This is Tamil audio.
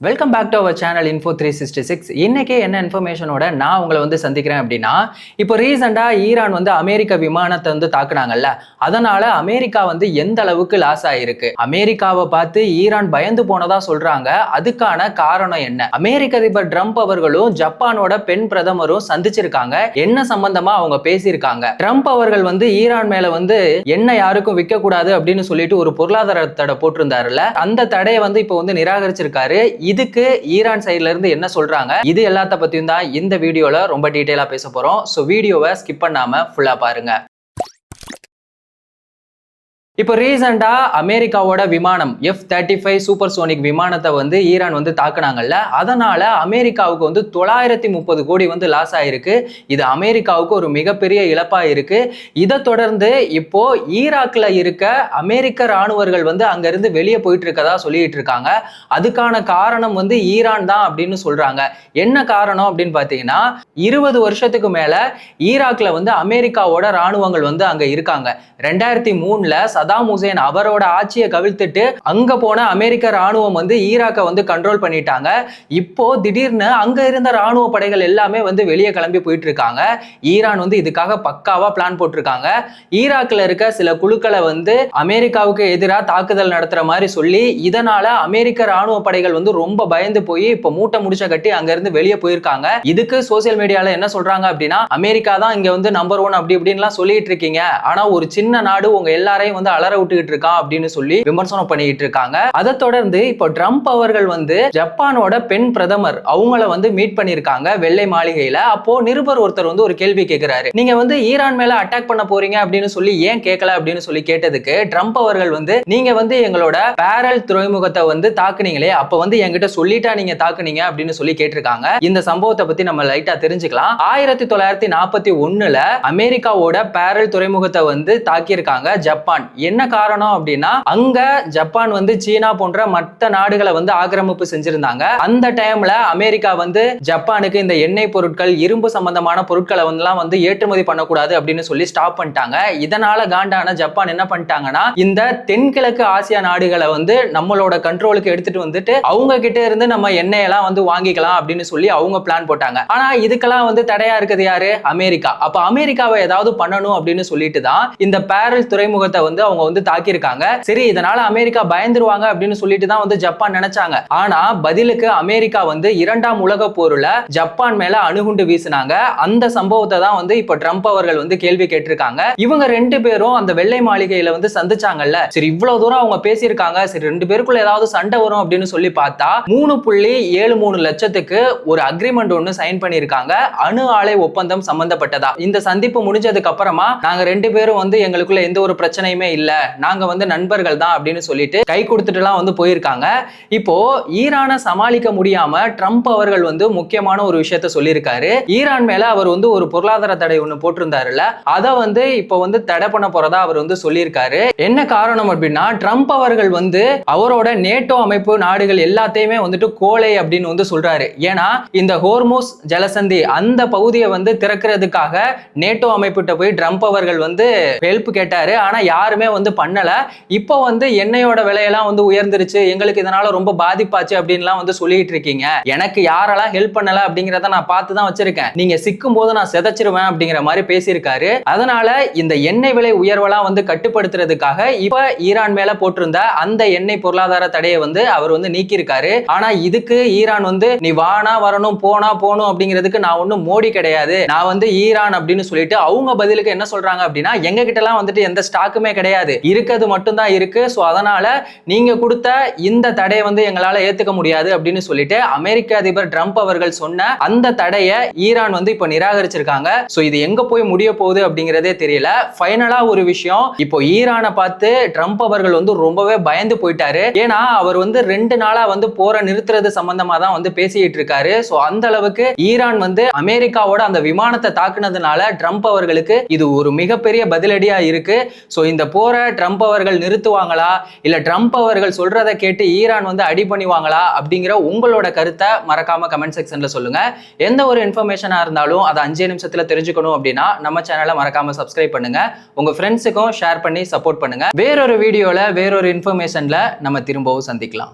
Welcome back to our channel info 366. இன்னைக்கு என்ன இன்ஃபர்மேஷனோட நான் உங்களை வந்து சந்திக்கிறேன் அப்படின்னா, இப்போ ரீசெண்டாக ஈரான் வந்து அமெரிக்க விமானத்தை வந்து தாக்குனாங்கல்ல, அதனால அமெரிக்கா வந்து எந்த அளவுக்கு லாஸ் ஆயிருக்கு, அமெரிக்காவை பார்த்து ஈரான் பயந்து போனதா சொல்றாங்க. அதுக்கான காரணம் என்ன? அமெரிக்க அதிபர் ட்ரம்ப் அவர்களும் ஜப்பானோட பெண் பிரதமரும் சந்திச்சிருக்காங்க. என்ன சம்பந்தமா அவங்க பேசியிருக்காங்க? ட்ரம்ப் அவர்கள் வந்து ஈரான் மேல வந்து என்ன யாருக்கும் விற்க கூடாது அப்படின்னு சொல்லிட்டு ஒரு பொருளாதார தடை போட்டிருந்தாருல, அந்த தடையை வந்து இப்போ வந்து நிராகரிச்சிருக்காரு. இதுக்கு ஈரான் சைடுல இருந்து என்ன சொல்றாங்க, இது எல்லாத்த பத்தியும் தான் இந்த வீடியோல ரொம்ப டீடைலா பேச போறோம். சோ வீடியோவை ஸ்கிப் பண்ணாம ஃபுல்லா பாருங்க. இப்போ ரீசெண்டா அமெரிக்காவோட விமானம் F-35 சூப்பர்சோனிக் விமானத்தை வந்து ஈரான் வந்து தாக்குனாங்கல்ல, அதனால அமெரிக்காவுக்கு வந்து 930 கோடி வந்து லாஸ் ஆயிருக்கு. இது அமெரிக்காவுக்கு ஒரு மிகப்பெரிய இழப்பா இருக்கு. இதை தொடர்ந்து இப்போ ஈராக்ல இருக்க அமெரிக்க ராணுவர்கள் வந்து அங்க இருந்து வெளியே போயிட்டு இருக்கதா சொல்லிட்டு இருக்காங்க. அதுக்கான காரணம் வந்து ஈரான் தான் அப்படின்னு சொல்றாங்க. என்ன காரணம் அப்படின்னு பாத்தீங்கன்னா, 20 வருஷத்துக்கு மேல ஈராக்ல வந்து அமெரிக்காவோட ராணுவங்கள் வந்து அங்க இருக்காங்க. 2003ல சதாம் ஹுசேன் அவரோட ஆட்சியை கவிழ்த்துட்டு அங்க போன அமெரிக்க ராணுவம் வந்து ஈராக்கை வந்து கண்ட்ரோல் பண்ணிட்டாங்க. இப்போ திடீர்னு அங்க இருந்த ராணுவ படைகள் எல்லாமே வந்து வெளியே கிளம்பி போயிட்டு இருக்காங்க. ஈரான் வந்து இதுக்காக பக்காவா பிளான் போட்டிருக்காங்க. ஈராக்ல இருக்க சில குழுக்களை வந்து அமெரிக்காவுக்கு எதிராக தாக்குதல் நடத்துற மாதிரி சொல்லி, இதனால அமெரிக்க ராணுவ படைகள் வந்து ரொம்ப பயந்து போய் இப்போ மூட்டை முடிச்ச கட்டி அங்க இருந்து வெளியே போயிருக்காங்க. இதுக்கு சோசியல் மீடியால என்ன சொல்றாங்க அப்படின்னா, அமெரிக்கா தான் இங்க வந்து நம்பர் 1 அப்படி இப்படின்லாம் சொல்லிட்டு இருக்கீங்க, ஆனா ஒரு சின்ன நாடு உங்க எல்லாரையும் வந்து அலற விட்டுக்கிட்டு இருக்கான் அப்படின்னு சொல்லி விமர்சனம் பண்ணிட்டு இருக்காங்க. அதை தொடர்ந்து இப்போ ட்ரம்ப் அவர்கள் வந்து ஜப்பானோட பெண் பிரதமர் அவங்கள வந்து மீட் பண்ணிருக்காங்க வெள்ளை மாளிகையில. அப்போ நிருபர் ஒருத்தர் வந்து ஒரு கேள்வி கேட்கிறாரு, நீங்க வந்து ஈரான் மேல அட்டாக் பண்ண போறீங்க அப்படின்னு சொல்லி ஏன் கேட்கல அப்படின்னு சொல்லி கேட்டதுக்கு ட்ரம்ப் அவர்கள் வந்து, நீங்க வந்து எங்களோட பேரல் துறைமுகத்தை வந்து தாக்குனீங்களே, அப்ப வந்து என்கிட்ட சொல்லிட்டா நீங்க தாக்குனீங்க அப்படின்னு சொல்லி கேட்டிருக்காங்க. இந்த சம்பவத்தை பத்தி நம்ம லைட்டா தெரிஞ்சுக்கலாம். 1941ல அமெரிக்காவோட பேரல் துறைமுகத்தை வந்து தாக்கியிருக்காங்க ஜப்பான். என்ன காரணம் அப்படின்னா, அங்க ஜப்பான் வந்து சீனா போன்ற மற்ற நாடுகளை வந்து ஆக்கிரமிப்பு செஞ்சிருந்தாங்க. அந்த டைம்ல அமெரிக்கா வந்து ஜப்பானுக்கு இந்த எண்ணெய் பொருட்கள், இரும்பு சம்பந்தமான பொருட்களை வந்து ஏற்றுமதி பண்ணக்கூடாது அப்படின்னு சொல்லி ஸ்டாப் பண்ணிட்டாங்க. இதனால காண்டான ஜப்பான் என்ன பண்ணிட்டாங்கன்னா, இந்த தென்கிழக்கு ஆசியா நாடுகளை வந்து நம்மளோட கண்ட்ரோலுக்கு எடுத்துட்டு வந்துட்டு அவங்க கிட்ட இருந்து நம்ம எண்ணெய் எல்லாம் வந்து வாங்கிக்கலாம் அப்படின்னு சொல்லி அவங்க பிளான் போட்டாங்க. ஆனா இதுக்கெல்லாம் வந்து தடையா இருக்குது யாரு? அமெரிக்கா. அப்ப அமெரிக்காவை ஏதாவது பண்ணணும் அப்படின்னு சொல்லிட்டு தான் இந்த பேரல் துறைமுகத்தை வந்து அவங்க வந்து தாக்கியிருக்காங்க. சரி, இதனால அமெரிக்கா பயந்துருவாங்க அப்படின்னு சொல்லிட்டு தான் வந்து ஜப்பான் நினைச்சாங்க. ஆனா பதிலுக்கு அமெரிக்கா வந்து 2ஆம் உலக போர்ல ஜப்பான் மேல அணுகுண்டு வீசினாங்க. அந்த சம்பவத்தை தான் வந்து இப்ப ட்ரம்ப் அவர்கள் வந்து கேள்வி கேட்டிருக்காங்க. இவங்க 2 பேரும் அந்த வெள்ளை மாளிகையில வந்து சந்திச்சாங்கல்ல, சரி இவ்வளவு தூரம் அவங்க பேசியிருக்காங்க, சரி 2 பேருக்குள்ள ஏதாவது சண்டை வரும் அப்படின்னு சொல்லி பார்த்தா 3.73 லட்சத்துக்கு ஒரு அக்ரிமெண்ட் ஒன்னு சைன் பண்ணிருக்காங்க, அணு ஆலை ஒப்பந்தம் சம்பந்தப்பட்டதா. இந்த சந்திப்பு முடிஞ்சதுக்கு அப்புறமா நாங்க 2 பேரும் வந்து எங்களுக்குள்ள எந்த ஒரு பிரச்சனையுமே இல்ல, நாங்க வந்து நண்பர்கள் தான் அப்படின்னு சொல்லிட்டு கை கொடுத்துட்டுலாம் வந்து போயிருக்காங்க. இப்போ ஈரானை சமாளிக்க முடியாம ட்ரம்ப் அவர்கள் வந்து முக்கியமான ஒரு விஷயத்த சொல்லியிருக்காரு. ஈரான் மேல அவர் வந்து ஒரு பொருளாதார தடை ஒண்ணு போட்டிருந்தாருல, அதை வந்து இப்போ வந்து தடை பண்ண போறதா அவர் வந்து சொல்லியிருக்காரு. என்ன காரணம் அப்படின்னா, ட்ரம்ப் அவர்கள் வந்து அவரோட நேட்டோ அமைப்பு நாடுகள் எல்லாத்தையுமே வந்துட்டு கோலை அப்படின்னு வந்து சொல்றாரு. ஏன்னா இந்த ஹோர்மோஸ் ஜலசந்தி அந்த பகுதியை வந்து திறக்கிறதுக்காக நேட்டோ அமைப்பிட்ட போய் ட்ரம்ப் அவர்கள் வந்து ஹெல்ப் கேட்டாரு. ஆனா யாருமே வந்து பண்ணல. இப்போ வந்து எண்ணெயோட விலையெல்லாம் வந்து உயர்ந்துருச்சு, எங்களுக்கு இதனால ரொம்ப பாதிப்பாச்சு அப்படின்லாம் வந்து சொல்லிட்டு இருக்கீங்க. எனக்கு யாரெல்லாம் ஹெல்ப் பண்ணல அப்படிங்கிறத நான் பார்த்து தான் வச்சிருக்கேன், நீங்க சிக்கும் போது நான் செதைச்சிருவேன் அப்படிங்கிற மாதிரி பேசியிருக்காரு. அதனால இந்த எண்ணெய் விலை உயர்வெல்லாம் வந்து கட்டுப்படுத்துறதுக்காக இப்ப ஈரான் மேல போட்டிருந்த அந்த எண்ணெய் பொருளாதார தடையை வந்து அவர் வந்து நீக்கியிருக்காரு. ஆனா இதுக்கு ஈரான் வந்து நீ வானா வரணும் போனா போகணும் அப்படிங்கிறதுக்கு நான் ஒன்னும் மோடி கிடையாது, நான் வந்து ஈரான் அப்படின்னு சொல்லிட்டு அவங்க பதிலுக்கு என்ன சொல்றாங்க அப்படின்னா, எங்க கிட்ட எல்லாம் வந்துட்டு எந்த ஸ்டாக்குமே கிடையாது, இருக்கிறது மட்டும் தான் இருக்கு, சோ அதனால நீங்க கொடுத்த இந்த தடையை வந்து எங்களால ஏத்துக்க முடியாது அப்படின்னு சொல்லிட்டு அமெரிக்க அதிபர் ட்ரம்ப் அவர்கள் சொன்ன அந்த தடையை ஈரான் வந்து இப்ப நிராகரிச்சிருக்காங்க. சோ இது எங்க போய் முடிய போகுது அப்படிங்கிறதே தெரியல. ஃபைனலா ஒரு விஷயம், இப்போ ஈரானை பார்த்து ட்ரம்ப் அவர்கள் வந்து ரொம்பவே பயந்து போயிட்டாரு. ஏன்னா அவர் வந்து 2 நாளா வந்து போற நிறுத்துறது சம்பந்தமா தான் வந்து பேசிட்டு இருக்காரு. சோ அந்த அளவுக்கு ஈரான் வந்து அமெரிக்காவோட அந்த விமானத்தை தாக்குனதுனால ட்ரம்ப் அவர்களுக்கு இது ஒரு மிகப்பெரிய பதிலடியா இருக்கு. சோ இந்த போற ட்ரம்ப் அவர்கள் நிறுத்துவாங்களா, இல்ல ட்ரம்ப் அவர்கள் சொல்றதை கேட்டு ஈரான் வந்து அடி பண்ணுவாங்களா அப்படிங்கிற உங்களோட கருத்தை மறக்காம கமெண்ட் செக்ஷன்ல சொல்லுங்க. எந்த ஒரு இன்ஃபர்மேஷனா இருந்தாலும் அதை 5 நிமிஷத்துல தெரிஞ்சுக்கணும் அப்படின்னா நம்ம சேனலை மறக்காம சப்ஸ்கிரைப் பண்ணுங்க, உங்க ஃப்ரெண்ட்ஸுக்கும் ஷேர் பண்ணி சப்போர்ட் பண்ணுங்க. வேறொரு வீடியோல வேறொரு இன்ஃபர்மேஷன்ல நம்ம திரும்பவும் சந்திக்கலாம்.